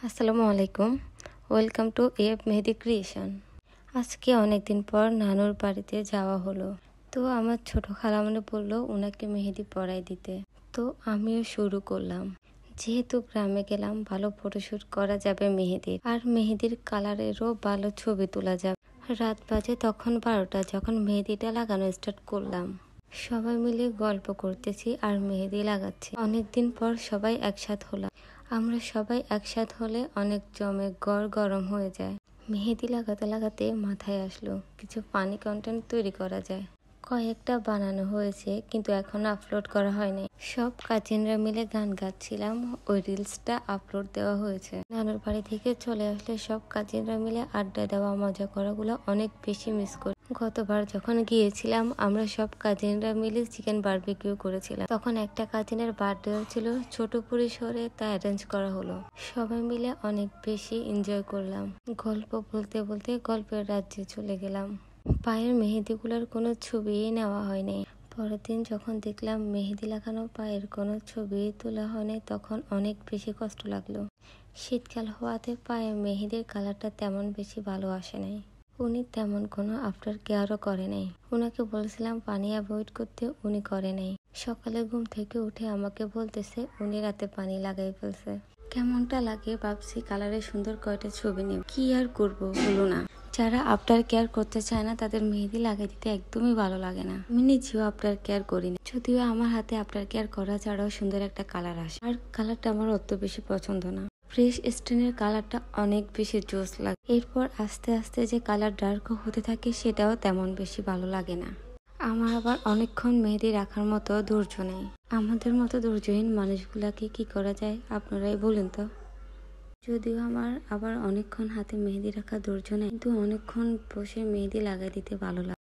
আসসালামু আলাইকুম। Welcome to Mehedi creation. আজকে অনেকদিন পর নানুর বাড়িতে যাওয়া হলো। তো আমার ছোট খালামণি বললো ওনাকে মেহেদি পরাই দিতে। তো আমিও শুরু করলাম। যেহেতু গ্রামে গেলাম, ভালো ফটোশ্যুট করা যাবে মেহেদির, আর মেহেদির কালারেরও ভালো ছবি তোলা যাবে। রাত বাজে তখন 12টা, যখন মেহেদিটা লাগানো স্টার্ট করলাম। সবাই মিলে গল্প করতেছি আর মেহেদি লাগাচ্ছি। অনেকদিন পর সবাই একসাথ হলাম। আমরা সবাই একসাথ হলে অনেক জমে গরম হয়ে যায়। মেহেদি লাগাতে লাগাতে মাথায় আসলো কিছু ফানি কন্টেন্ট তৈরি করা যায়। কয়েকটা বানানো হয়েছে, কিন্তু এখনো আপলোড করা হয়নি। সব কাজিনরা মিলে গান গাচ্ছিলাম, ওই রিলসটা আপলোড দেওয়া হয়েছে। নানুর বাড়ি থেকে চলে আসলে সব কাজিনরা মিলে আড্ডা দেওয়া, মজা করাগুলো অনেক বেশি মিস করি। গতবার যখন গিয়েছিলাম আমরা সব কাজিনরা মিলে চিকেন বারবিকিউ করেছিলাম। তখন একটা কাজিনের বার্থডে ছিল, ছোট পরিসরে তা অ্যারেঞ্জ করা হলো। সবাই মিলে অনেক বেশি এনজয় করলাম। গল্প বলতে বলতে গল্পের রাজ্যে চলে গেলাম। পায়ের মেহেদিগুলোর কোনো ছবিই নেওয়া হয়নি। পরের দিন যখন দেখলাম মেহেদি লাগানো পায়ের কোনো ছবি তোলা হয়নি, তখন অনেক বেশি কষ্ট লাগলো। শীতকাল হওয়াতে পায়ে মেহেদির কালারটা তেমন বেশি ভালো আসে নাই। উনি তেমন কোনো আফটার কেয়ারও করে নাই। ওনাকে বলেছিলাম পানি অ্যাভয়েড করতে, উনি করে নাই। সকালে ঘুম থেকে উঠে আমাকে বলতেছে উনি রাতে পানি লাগাই ফেলছে। কেমনটা লাগে ভাবছি, কালারে সুন্দর কয়টা ছবি নেব, কি আর করবো হলো না। যারা আফটার কেয়ার করতে চায় না তাদের মেহেদি লাগাই দিতে একদমই ভালো লাগে না। আমি নিজেও আফটার কেয়ার করি না, যদিও আমার হাতে আফটার কেয়ার করা ছাড়াও সুন্দর একটা কালার আসে, আর কালারটা আমার অত বেশি পছন্দ না। ফ্রেশ স্টোনের কালারটা অনেক বেশি জোস লাগে। এরপর আস্তে আস্তে যে কালার ডার্ক হতে থাকে সেটাও তেমন বেশি ভালো লাগে না। আমার আবার অনেকক্ষণ মেহেদি রাখার মতো ধৈর্য নেই। আমাদের মতো ধৈর্যহীন মানুষগুলাকে কি করা যায় আপনারাই বলেন তো। যদিও আমার আবার অনেকক্ষণ হাতে মেহেদি রাখা ধৈর্য নেই, কিন্তু অনেকক্ষণ বসে মেহেদি লাগাই দিতে ভালো লাগে।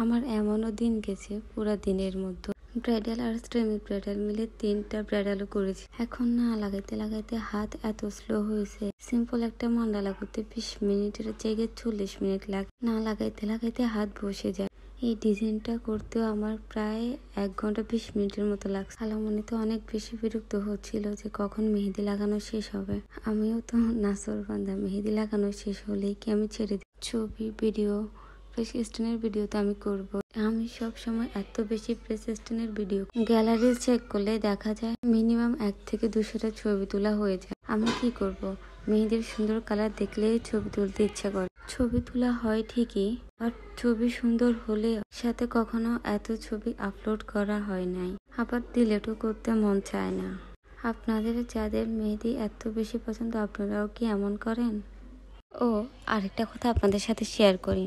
আমার এমনও দিন গেছে পুরা দিনের মধ্যে ব্রাইডাল আর সেমি ব্রাইডাল মিলে 3টা ব্রাইডালও করেছি। এখন না লাগাইতে লাগাইতে হাত এত স্লো হয়েছে, সিম্পল একটা মান্ডালা করতে 20 মিনিটের জায়গায় 40 মিনিট লাগে। না লাগাইতে লাগাইতে হাত বসে যায়। এই ডিজাইনটা করতেও আমার প্রায় 1 ঘন্টা 20 মিনিটের মতো লাগছে। খালামণি তো অনেক বেশি বিরক্ত হচ্ছিল যে কখন মেহেদি লাগানো শেষ হবে। আমিও তো নাসর বান্দা, মেহেদি লাগানো শেষ হলেই কি আমি ছেড়ে দিই। ছবি, ভিডিও, প্রেস স্টোনের ভিডিও তো আমি করব। আমি সব সময় এত বেশি প্রেস স্টোনের ভিডিও গ্যালারি চেক করলে দেখা যায় মিনিমাম 1 থেকে 200টা ছবি তোলা হয়ে যায়। আমি কি করব, মেহেদির সুন্দর কালার দেখলেই ছবি তুলতে ইচ্ছা করে। ছবি তোলা হয় ঠিকই, আর ছবি সুন্দর হলে সাথে কখনো এত ছবি আপলোড করা হয় নাই, আবার ডিলিটও করতে মন চায় না। আপনাদের যাদের মেহেদি এত বেশি পছন্দ, আপনারাও কি এমন করেন? ও আরেকটা কথা আপনাদের সাথে শেয়ার করি।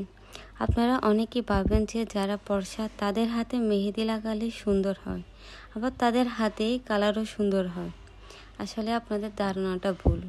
আপনারা অনেকেই ভাবেন যে যারা ফর্সা তাদের হাতে মেহেদি লাগালে সুন্দর হয়, আবার তাদের হাতেই কালারও সুন্দর হয়। আসলে আপনাদের ধারণাটা ভুল।